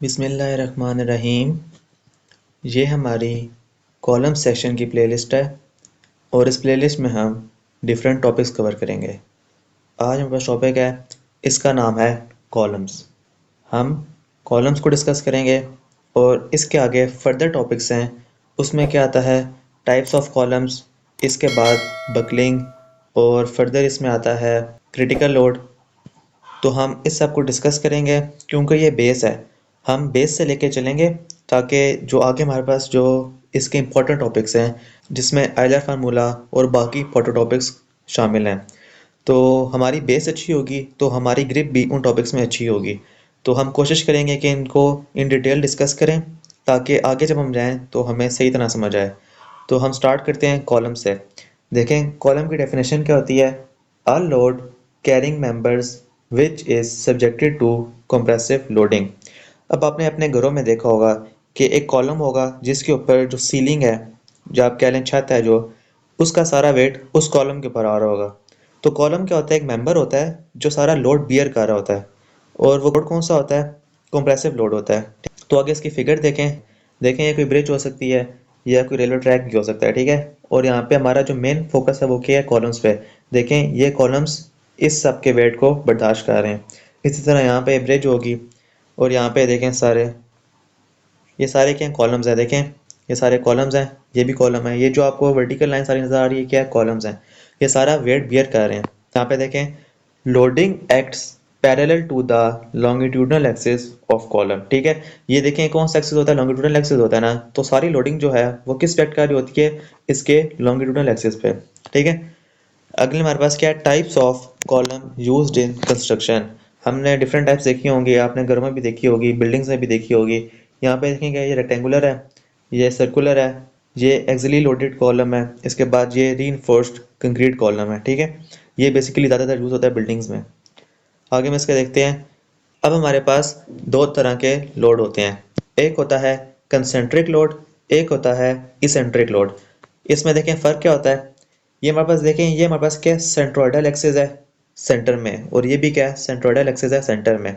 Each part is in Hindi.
बिस्मिल्लाहिर्रहमानिर्रहीम। ये हमारी कॉलम सेक्शन की प्लेलिस्ट है और इस प्लेलिस्ट में हम डिफरेंट टॉपिक्स कवर करेंगे। आज हमारे पास टॉपिक है, इसका नाम है कॉलम्स। हम कॉलम्स को डिस्कस करेंगे और इसके आगे फर्दर टॉपिक्स हैं, उसमें क्या आता है टाइप्स ऑफ कॉलम्स, इसके बाद बकलिंग और फर्दर इसमें आता है क्रिटिकल लोड। तो हम इस सब को डिस्कस करेंगे क्योंकि ये बेस है, हम बेस से लेके चलेंगे ताकि जो आगे हमारे पास जो इसके इम्पोर्टेंट टॉपिक्स हैं जिसमें आयलर फार्मूला और बाकी इम्पोर्टेंट टॉपिक्स शामिल हैं, तो हमारी बेस अच्छी होगी तो हमारी ग्रिप भी उन टॉपिक्स में अच्छी होगी। तो हम कोशिश करेंगे कि इनको इन डिटेल डिस्कस करें ताकि आगे जब हम जाएं तो हमें सही तरह समझ आए। तो हम स्टार्ट करते हैं कॉलम से। देखें कॉलम की डेफिनेशन क्या होती है। A load carrying members which is subjected to compressive loading. अब आपने अपने घरों में देखा होगा कि एक कॉलम होगा जिसके ऊपर जो सीलिंग है, जो आप कह लें छत है, जो उसका सारा वेट उस कॉलम के ऊपर आ रहा होगा। तो कॉलम क्या होता है, एक मेंबर होता है जो सारा लोड बियर कर रहा होता है और वो लोड कौन सा होता है, कंप्रेसिव लोड होता है। तो आगे इसकी फिगर देखें। देखें ये कोई ब्रिज हो सकती है या कोई रेलवे ट्रैक भी हो सकता है, ठीक है। और यहाँ पे हमारा जो मेन फोकस है वो क्या है, कॉलम्स पे। देखें ये कॉलम्स इस सब के वेट को बर्दाश्त कर रहे हैं। इसी तरह यहाँ पे ब्रिज होगी और यहाँ पे देखें ये सारे क्या कॉलम्स हैं। देखें ये सारे कॉलम्स हैं, ये भी कॉलम है। ये जो आपको वर्टिकल लाइन सारी नजर आ रही है क्या है, कॉलम्स हैं। ये सारा वेट बियर कर रहे हैं। यहाँ पे देखें loading acts parallel to the longitudinal axis of column, ठीक है। ये देखें कौन सा एक्सिस होता है, लॉन्गिट्यूडनल एक्सिस होता है ना। तो सारी लोडिंग जो है वो किस पे एक्ट कर रही होती है, इसके लॉन्गिट्यूडनल एक्सिस पे, ठीक है। अगले हमारे पास क्या है, types of column used in construction. हमने डिफरेंट टाइप्स देखी होंगी, आपने घरों में भी देखी होगी, बिल्डिंग्स में भी देखी होगी। यहाँ पे देखेंगे ये रेक्टेंगुलर है, ये सर्कुलर है, ये एक्सियली लोडेड कॉलम है, इसके बाद ये रीइंफोर्स्ड कंक्रीट कॉलम है, ठीक है। ये बेसिकली ज़्यादातर यूज़ होता है बिल्डिंग्स में। आगे में इसके देखते हैं। अब हमारे पास दो तरह के लोड होते हैं, एक होता है कंसेंट्रिक लोड, एक होता है इसेंट्रिक लोड। इसमें देखें फ़र्क क्या होता है। ये हमारे पास देखें, ये हमारे पास क्या सेंट्रोइडल एक्सिस है सेंटर में, और ये भी क्या है सेंट्रोइडल एक्सिस है सेंटर में।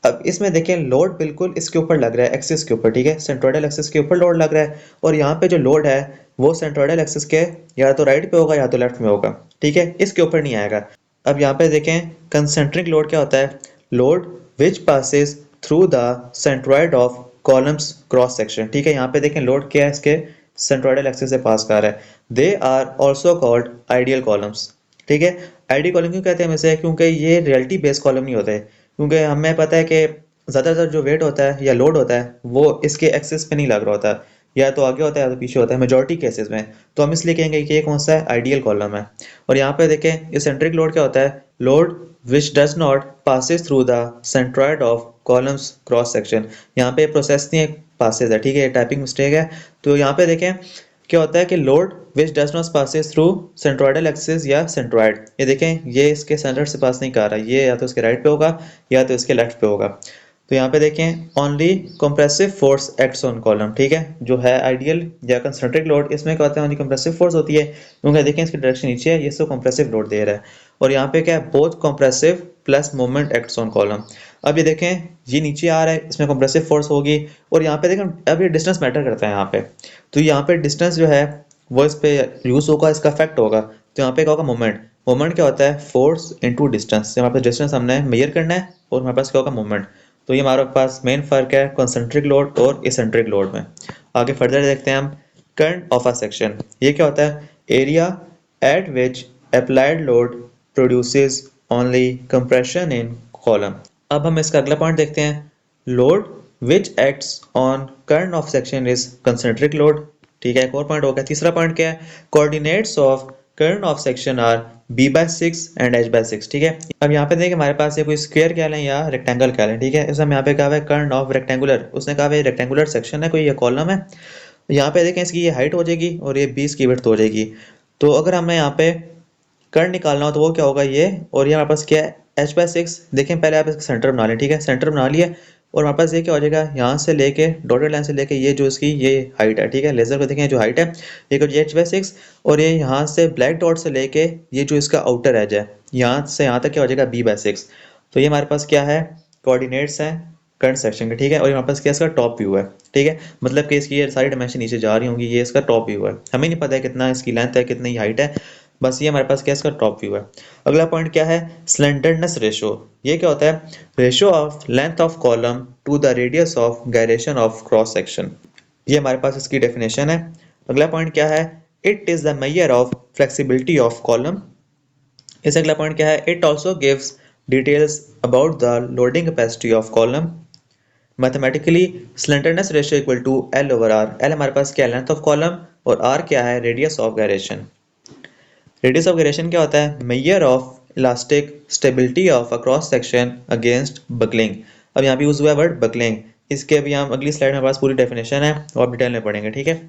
अब इसमें देखें लोड बिल्कुल इसके ऊपर लग रहा है, एक्सिस के ऊपर, ठीक है। सेंट्रोइडल एक्सिस के ऊपर लोड लग रहा है और यहाँ पे जो लोड है वो सेंट्रोइडल एक्सिस के या तो राइट पे होगा या तो लेफ्ट में होगा, ठीक है, इसके ऊपर नहीं आएगा। अब यहाँ पे देखें कंसेंट्रिक लोड क्या होता है, load which passes through the centroid of columns cross section, ठीक है। यहाँ पे देखें लोड क्या है, इसके सेंट्रोइडल एक्सिस से पास कर रहा है। They are also called ideal columns, ठीक है। आइडियल कॉलम क्यों कहते हैं वैसे, क्योंकि ये रियलिटी बेस्ड कॉलम नहीं होते, क्योंकि हमें पता है कि ज़्यादातर जो वेट होता है या लोड होता है वो इसके एक्सिस पे नहीं लग रहा होता, या तो आगे होता है या तो पीछे होता है मेजॉरिटी केसेस में। तो हम इसलिए कहेंगे कि ये कौन सा है, आइडियल कॉलम है। और यहाँ पे देखें इसेंट्रिक लोड क्या होता है, load which does not passes through the centroid of columns cross section. यहाँ पे प्रोसेस नहीं है, पासिस है, ठीक है, टाइपिंग मिस्टेक है। तो यहाँ पे देखें क्या होता है कि load which does not passes through centroidal axis या सेंट्रॉइड। ये देखें ये इसके सेंटर से पास नहीं कर रहा, ये या तो इसके राइट पे होगा या तो इसके लेफ्ट पे होगा। तो यहाँ पे देखें only compressive force acts on column, ठीक है। जो है आइडियल या कंसेंट्रिक लोड, इसमें क्या होता है, ओनली कंप्रेसिव फोर्स होती है, क्योंकि देखें इसकी डायरेक्शन नीचे है, ये इसको कंप्रेसिव लोड दे रहा है। और यहाँ पे क्या है, both compressive plus moment acts on column. अब ये देखें ये नीचे आ रहा है, इसमें कंप्रेसिव फोर्स होगी। और यहाँ पे देखें अब ये डिस्टेंस मैटर करता है यहाँ पे। तो यहाँ पे डिस्टेंस जो है वो इस पे यूज होगा, इसका इफेक्ट होगा। तो यहाँ पे क्या होगा, मोमेंट। मोमेंट क्या होता है, फोर्स इनटू डिस्टेंस। हमारे पास डिस्टेंस हमने मेजर करना है और हमारे पास क्या होगा, मोमेंट। तो ये हमारे पास मेन फर्क है कंसेंट्रिक लोड और इसेंट्रिक लोड में। आगे फर्दर देखते हैं हम, करंट ऑफ अ सेक्शन। ये क्या होता है, area at which applied load produces only compression in column. अब हम इसका अगला पॉइंट देखते हैं, load which acts on current of section is concentric load, ठीक है। एक और पॉइंट हो गया। तीसरा पॉइंट क्या है, coordinates of current of section are b/6 and h/6, ठीक है। अब यहाँ पे देखिए हमारे पास ये कोई स्क्वायर कह लें या रेक्टेंगल कह लें, ठीक है। इसमें यहाँ पे कहा है करंट ऑफ रेक्टेंगुलर, उसने कहा है रेक्टेंगुलर सेक्शन है कोई, ये कॉलम है। यहाँ पे देखें इसकी ये हाइट हो जाएगी और ये 20 की विड्थ हो जाएगी। तो अगर हमें यहाँ पे करंट निकालना हो तो वो क्या होगा, ये। और ये हमारे पास क्या है, h/6। देखें पहले आप इसका सेंटर बना लें, ठीक है, सेंटर बना लिया। और हमारे पास ये क्या हो जाएगा, यहाँ से लेके डॉटेड लाइन से लेके ये जो इसकी ये हाइट है, ठीक है, लेजर को देखें जो हाइट है ये कुछ h/6। और ये यहाँ से ब्लैक डॉट से लेके ये जो इसका आउटर एज है यहाँ से यहाँ तक क्या हो जाएगा b/6। तो ये हमारे पास क्या है, कोऑर्डिनेट्स हैं करंट सेक्शन का, ठीक है। और हमारे पास क्या इसका टॉप व्यू है, ठीक है, मतलब कि इसकी ये सारी डायमेंशन नीचे जा रही होंगी, ये इसका टॉप व्यू है। हमें नहीं पता है कितना इसकी लेंथ है, कितनी हाइट है, बस ये हमारे पास क्या इसका टॉप व्यू है। अगला पॉइंट क्या है, स्लेंडरनेस रेशो। ये क्या होता है, ratio of length of column to the radius of gyration of cross section. ये हमारे पास इसकी डेफिनेशन है। अगला पॉइंट क्या है, it is the measure of flexibility of column. इस अगला पॉइंट क्या है, it also gives details about the loading capacity of column. Mathematically slenderness ratio equal to L over R. L हमारे पास क्या है, लेंथ ऑफ कॉलम, और आर क्या है, radius of gyration. Radius of gyration क्या होता है, measure of elastic stability of a cross section against buckling. अब यहाँ पे यूज हुआ है वर्ड बकलिंग, इसके अभी हम अगली स्लाइड में हमारे पास पूरी डेफिनेशन है और आप डिटेल में पढ़ेंगे, ठीक है।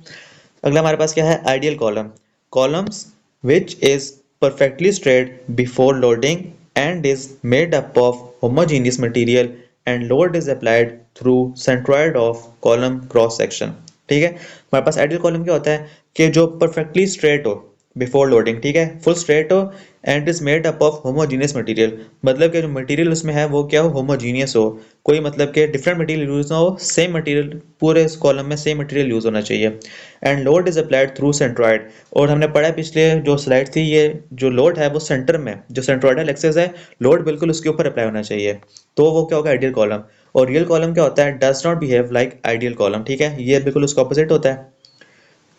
अगला हमारे पास क्या है, ideal column. Columns which is perfectly straight before loading and is made up of homogeneous material and load is applied through centroid of column cross section। ठीक है, हमारे पास आइडियल कॉलम क्या होता है कि जो परफेक्टली स्ट्रेट हो बिफोर लोडिंग, ठीक है, फुल स्ट्रेट हो, and is made up of homogeneous material, मतलब कि जो मटेरियल उसमें है वो क्या हो, होमोजीनियस हो, कोई मतलब कि डिफरेंट मटेरियल यूज ना हो, सेम मटेरियल, पूरे इस कॉलम में सेम मटेरियल यूज होना चाहिए। And load is applied through centroid, और हमने पढ़ा है पिछले जो स्लाइड थी, ये जो लोड है वो सेंटर में, जो सेंट्रॉइडल एक्सेस है, लोड बिल्कुल उसके ऊपर अप्लाई होना चाहिए, तो वो क्या होगा, आइडियल कॉलम। और रियल कॉलम क्या होता है, does not behave like ideal column, ठीक है, ये बिल्कुल उसका ऑपोजिट होता है।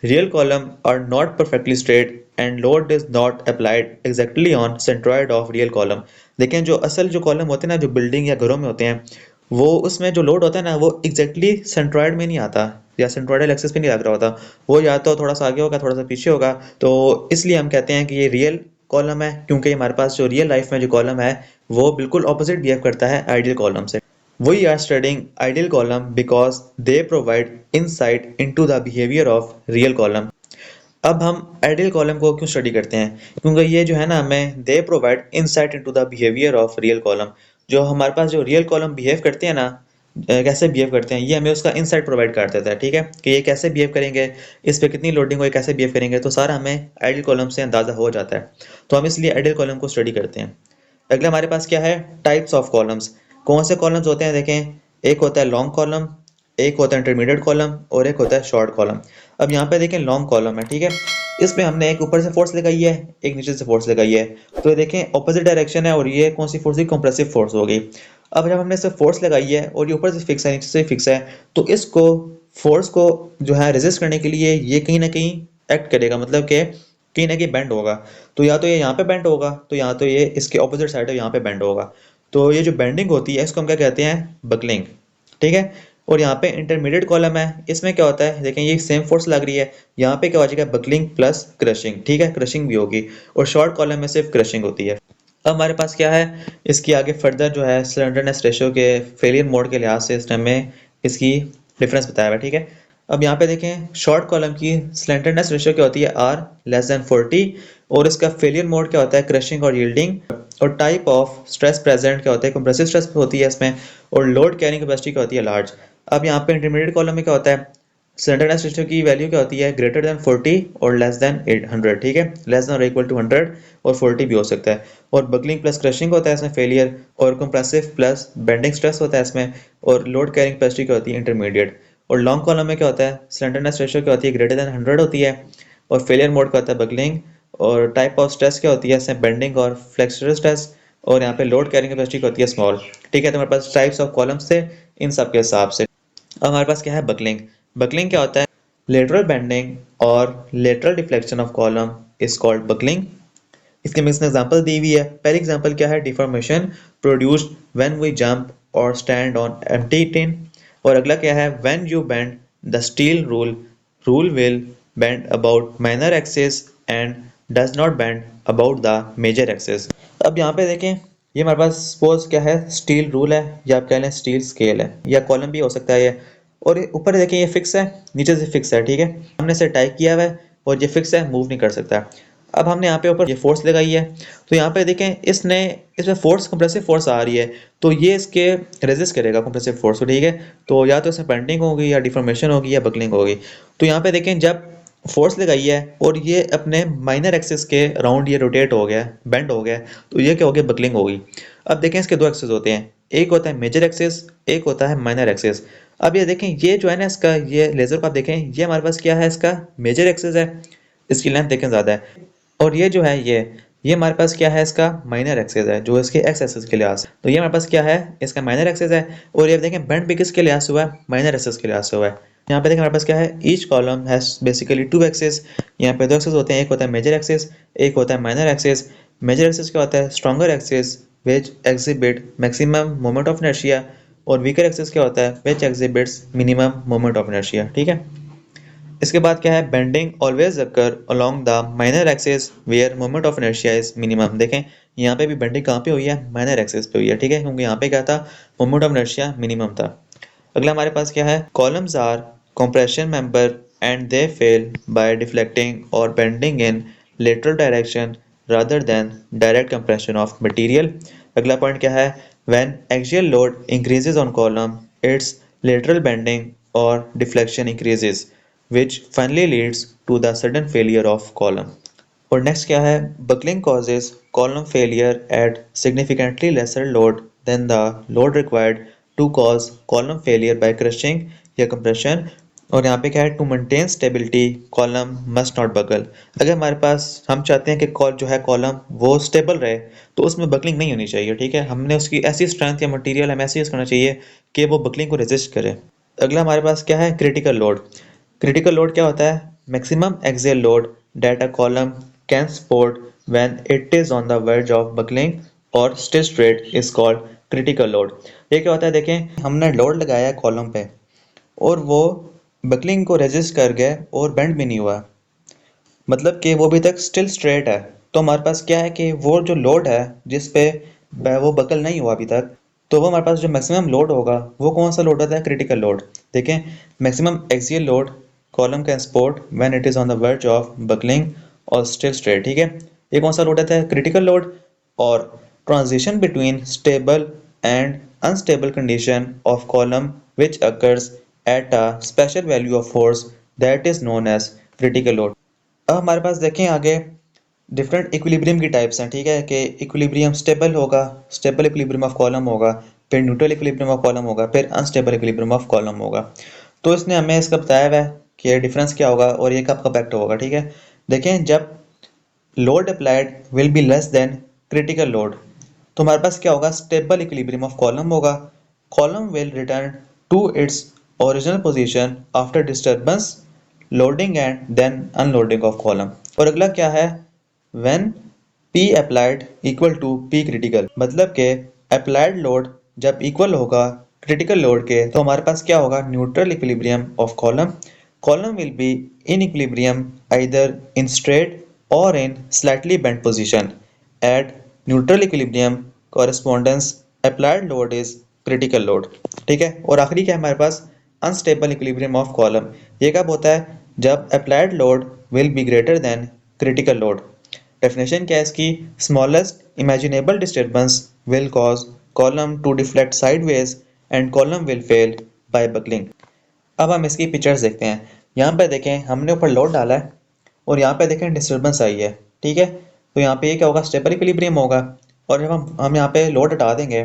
Real column are not perfectly straight and load is not applied exactly on centroid of real column। देखें जो असल जो कॉलम होते हैं ना, जो बिल्डिंग या घरों में होते हैं, वो उसमें जो लोड होता है ना, वो एग्जैक्टली सेंट्रॉइड में नहीं आता, या सेंट्रॉइडल एक्सेस पे नहीं लग रहा होता, वो या तो थोड़ा सा आगे होगा, थोड़ा सा पीछे होगा। तो इसलिए हम कहते हैं कि ये रियल कॉलम है, क्योंकि हमारे पास जो रियल लाइफ में जो कॉलम है वो बिल्कुल ऑपोजिट बिहेव करता है आइडियल कॉलम से। We are studying ideal column because they provide insight into the behavior of real column। अब हम आइडियल कॉलम को क्यों स्टडी करते हैं, क्योंकि ये जो है ना, हमें they provide insight into the behaviour of real column. जो हमारे पास जो रियल कॉलम बिहेव करते हैं ना, कैसे बिहेव करते हैं, ये हमें उसका इनसाइट प्रोवाइड कर देता है, ठीक है, कि ये कैसे बिहेव करेंगे, इस पे कितनी लोडिंग हो, कैसे बिहेव करेंगे, तो सारा हमें आइडियल कॉलम से अंदाजा हो जाता है। तो हम इसलिए आइडियल कॉलम को स्टडी करते हैं। अगला हमारे पास क्या है, टाइप्स ऑफ कॉलम्स। कौन से कॉलम्स होते हैं, देखें, एक होता है लॉन्ग कॉलम, एक होता है इंटरमीडिएट कॉलम, और एक होता है शॉर्ट कॉलम। अब यहाँ पे देखें लॉन्ग कॉलम है, ठीक है, इसमें हमने एक ऊपर से फोर्स लगाई है, एक नीचे से फोर्स लगाई है, तो ये देखें ऑपोजिट डायरेक्शन है, और ये कौन सी फोर्स है, कंप्रेसिव फोर्स होगी। अब जब हमने इसे फोर्स लगाई है और ये ऊपर से फिक्स है, नीचे से फिक्स है, तो इसको फोर्स को जो है रेजिस्ट करने के लिए ये कहीं ना कहीं एक्ट करेगा, मतलब कि कहीं ना कहीं बेंड होगा। तो या तो ये यहाँ पे बेंड होगा, तो या तो ये इसके ऑपोजिट साइड है, यहाँ पे बेंड होगा। तो ये जो बेंडिंग होती है इसको हम क्या कहते हैं, बकलिंग, ठीक है। और यहाँ पे इंटरमीडिएट कॉलम है, इसमें क्या होता है, देखें ये सेम फोर्स लग रही है, यहाँ पे क्या हो जाएगा, बकलिंग प्लस क्रशिंग, ठीक है, क्रशिंग भी होगी। और शॉर्ट कॉलम में सिर्फ क्रशिंग होती है। अब हमारे पास क्या है, इसकी आगे फर्दर जो है स्लेंडरनेस रेशियो के फेलियर मोड के लिहाज से इस टाइम में इसकी डिफरेंस बताया हुआ है, ठीक है। अब यहाँ पे देखें शॉर्ट कॉलम की स्लेंडरनेस रेशियो क्या होती है, आर लेस देन 40, और इसका फेलियर मोड क्या होता है, क्रशिंग और यील्डिंग। और टाइप ऑफ स्ट्रेस प्रेजेंट क्या होता है, कंप्रेसिव स्ट्रेस होती है इसमें। और लोड कैरिंग कैपेसिटी क्या होती है, लार्ज। अब यहाँ पे इंटरमीडिएट कॉलम में क्या होता है, स्लेंडरनेस रेशियो की वैल्यू क्या होती है, ग्रेटर देन 40 और लेस देन 100, ठीक है, लेस देन और इक्वल टू 100 और 40 भी हो सकता है। और बकलिंग प्लस क्रशिंग होता है इसमें फेलियर, और कंप्रेसिव प्लस बेंडिंग स्ट्रेस होता है इसमें। और लोड कैरिंग कैपेसिटी क्या होती है, इंटरमीडिएट। और लॉन्ग कॉलम में क्या होता है, स्लेंडरनेस रेशियो क्या होती है, ग्रेटर देन 100 होती है। और फेलियर मोड क्या होता है, बकलिंग। और टाइप ऑफ स्ट्रेस क्या होती है इसमें, बेंडिंग और फ्लेक्सुरल स्ट्रेस। और यहाँ पे लोड कैरिंग कैपेसिटी क्या होती है, स्मॉल, ठीक है। तो हमारे पास टाइप्स ऑफ कॉलम्स थे इन सब के हिसाब से। अब हमारे पास क्या है, बकलिंग। बकलिंग क्या होता है, लेटरल बेंडिंग और lateral deflection of column is called buckling. इसके में इसने एग्जांपल दी हुई है। पहली एग्जांपल क्या है, deformation produced when we jump और स्टैंड ऑन एम्प्टी टिन। और अगला क्या है, when you bend the steel rule will bend about minor axis and does not bend about the major axis. अब यहाँ पे देखें, ये हमारे पास सपोज क्या है, स्टील रूल है, या आप कह लें स्टील स्केल है, या कॉलम भी हो सकता है ये। और ऊपर देखें ये फिक्स है, नीचे से फिक्स है, ठीक है, हमने इसे टाइप किया हुआ है और ये फिक्स है, मूव नहीं कर सकता। अब हमने यहाँ पे ऊपर ये फोर्स लगाई है, तो यहाँ पे देखें इसमें फोर्स, कंप्रेसिव फोर्स आ रही है, तो ये इसके रेजिस्ट करेगा कंप्रेसिव फोर्स को, ठीक है। तो या तो इसमें बेंडिंग होगी, या डिफॉर्मेशन होगी, या बकलिंग होगी। तो यहाँ पे देखें जब फोर्स लगाई है और ये अपने माइनर एक्सिस के अराउंड ये रोटेट हो गया, बेंड हो गया, तो ये क्या हो गया, बकलिंग हो गई। अब देखें इसके दो एक्सिस होते हैं, एक होता है मेजर एक्सिस, एक होता है माइनर एक्सिस। अब ये देखें ये जो है ना इसका ये लेजर को आप देखें, ये हमारे पास क्या है, इसका मेजर एक्सिस है, इसकी लेंथ देखें ज़्यादा है, और ये जो है ये हमारे पास क्या है, इसका माइनर एक्सिस है जो इसके एक्स एक्सिस के लिहाज से। तो ये हमारे पास क्या है, इसका माइनर एक्सिस है, और ये देखें बेंड भी किसके लिहाज से हुआ है, माइनर एक्सिस के लिहाज से हुआ है। यहाँ पे देखें हमारे पास क्या है, each column has basically two axis. यहाँ पे दो एक्सिस होते हैं, एक होता है मेजर एक्सिस, एक होता है माइनर एक्सिस। मेजर एक्सिस क्या होता है, stronger axis which exhibit maximum moment of inertia, और वीकर एक्सिस क्या होता है, which exhibits minimum moment of inertia. ठीक है, इसके बाद क्या है, bending always occur along the minor axis where moment of inertia is minimum. देखें यहाँ पे भी बेंडिंग कहाँ पे हुई है, माइनर एक्सिस पे हुई है। ठीक है, क्योंकि यहाँ पे क्या था, मोमेंट ऑफ इनर्शिया मिनिमम था। अगला हमारे पास क्या है, columns are compression member and they fail by deflecting or bending in lateral direction rather than direct compression of material। अगला पॉइंट क्या है, when axial load increases on column its lateral bending or deflection increases which finally leads to the sudden failure of column। और नेक्स्ट क्या है, buckling causes column failure at significantly lesser load than the load required to cause column failure by crushing या compression। और यहाँ पे क्या है, to maintain stability column must not buckle. अगर हमारे पास हम चाहते हैं कि जो है कॉलम वो स्टेबल रहे, तो उसमें बकलिंग नहीं होनी चाहिए। ठीक है, हमने उसकी ऐसी स्ट्रेंथ या मटेरियल हमें ऐसे यूज़ करना चाहिए कि वो बकलिंग को रेजिस्ट करे। अगला हमारे पास क्या है, क्रिटिकल लोड। क्रिटिकल लोड क्या होता है, maximum axial load that a column can support when it is on the verge of buckling और still straight is called critical load. ये क्या होता है, देखें हमने लोड लगाया है कॉलम पे और वो बकलिंग को रेजिस्ट कर गया और बेंड भी नहीं हुआ, मतलब कि वो अभी तक स्टिल स्ट्रेट है। तो हमारे पास क्या है कि वो जो लोड है जिस पे वो बकल नहीं हुआ अभी तक, तो वो हमारे पास जो मैक्सिमम लोड होगा वो कौन सा लोड होता है, क्रिटिकल लोड। देखें maximum axial load column can support when it is on the verge of buckling और स्टिल स्ट्रेट। ठीक है, ये कौन सा लोड होता है, क्रिटिकल लोड। और transition between stable and unstable condition of column which occurs at a special value of force that is known as critical load. अब हमारे पास देखें आगे डिफरेंट इक्विलिब्रियम की टाइप्स हैं। ठीक है, कि इक्विलिब्रियम स्टेबल होगा, स्टेबल इक्विलिब्रियम ऑफ कॉलम होगा, फिर न्यूट्रल इक्विलिब्रियम ऑफ कॉलम होगा, फिर अनस्टेबल इक्विलिब्रियम ऑफ कॉलम होगा। तो इसने हमें इसका बताया हुआ है कि डिफरेंस क्या होगा और ये कब कब एक्ट होगा। ठीक है, देखें जब load applied will be less than critical load, तो हमारे पास क्या होगा, स्टेबल इक्विलिब्रियम ऑफ कॉलम होगा। Column will return to its original position after disturbance loading and then unloading of column. और अगला क्या है, when P applied equal to P critical, मतलब के अप्लाइड लोड जब इक्वल होगा क्रिटिकल लोड के, तो हमारे पास क्या होगा, neutral equilibrium of column. Column will be in equilibrium either in straight और in slightly bent position. At neutral equilibrium correspondence applied load is critical load. ठीक है, और आखिरी क्या है हमारे पास, अनस्टेबल इक्विलिब्रियम ऑफ कॉलम। ये कब होता है, जब applied load will be greater than critical load. Definition क्या है इसकी, smallest imaginable disturbance will cause column to deflect sideways and column will fail by buckling. अब हम इसकी पिक्चर्स देखते हैं। यहाँ पे देखें हमने ऊपर लोड डाला है और यहाँ पे देखें डिस्टर्बेंस आई है। ठीक है, तो यहाँ पे ये क्या होगा, स्टेबल इक्विलिब्रियम होगा, और जब हम यहाँ पे लोड हटा देंगे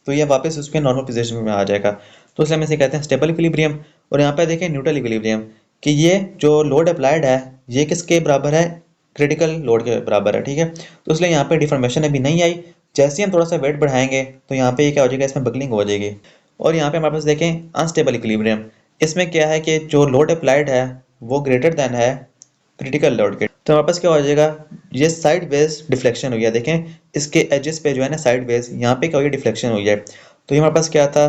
तो ये वापस उसके नॉर्मल पोजीशन में आ जाएगा। तो इसलिए हम इसे कहते हैं स्टेबल इक्विलिब्रियम। और यहाँ पे देखें न्यूट्रल इक्विलिब्रियम, कि ये जो लोड अप्लाइड है ये किसके बराबर है, क्रिटिकल लोड के बराबर है। ठीक है, तो इसलिए यहाँ पे डिफॉर्मेशन अभी नहीं आई। जैसे ही हम थोड़ा सा वेट बढ़ाएंगे तो यहाँ पे ये क्या हो जाएगा, इसमें बकलिंग हो जाएगी। और यहाँ पे हमारे पास देखें अनस्टेबल इक्विलिब्रियम, इसमें क्या है कि जो लोड अप्लाइड है वो ग्रेटर देन है क्रिटिकल लोड के, तो हमारे पास क्या हो जाएगा, ये साइड वेज डिफ्लेक्शन हुई है। देखें इसके एजेस पे जो है ना साइड वेज, यहाँ पे क्या हुई है, डिफ्लेक्शन हुई है। तो ये हमारे पास क्या था,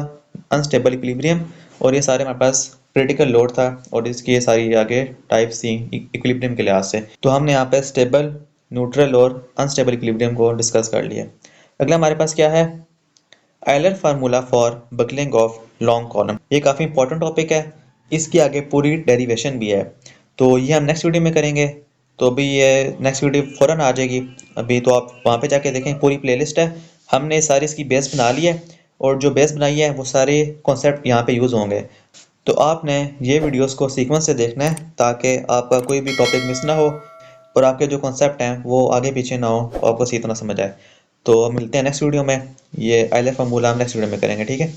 अनस्टेबल इक्विलिब्रियम, और ये सारे हमारे पास क्रिटिकल लोड था, और इसकी ये सारी आगे टाइप्स थी इक्विलिब्रियम के लिहाज से। तो हमने यहाँ पे स्टेबल, न्यूट्रल और अनस्टेबल इक्विलिब्रियम को डिस्कस कर लिया। अगला हमारे पास क्या है, Euler formula for buckling of long column. ये काफ़ी इंपॉर्टेंट टॉपिक है, इसकी आगे पूरी डेरिवेशन भी है, तो ये हम नेक्स्ट वीडियो में करेंगे। तो अभी ये नेक्स्ट वीडियो फ़ौरन आ जाएगी, अभी तो आप वहाँ पे जाके देखें, पूरी प्लेलिस्ट है, हमने सारी इसकी बेस बना ली है, और जो बेस बनाई है वो सारे कॉन्सेप्ट यहाँ पे यूज़ होंगे। तो आपने ये वीडियोस को सीक्वेंस से देखना है ताकि आपका कोई भी टॉपिक मिस ना हो और आपके जो कॉन्सेप्ट हैं वो आगे पीछे ना हो और आपको सही तरह समझ आए। तो मिलते हैं नेक्स्ट वीडियो में। ये अलिफ और मूल हम नेक्स्ट वीडियो में करेंगे, ठीक है।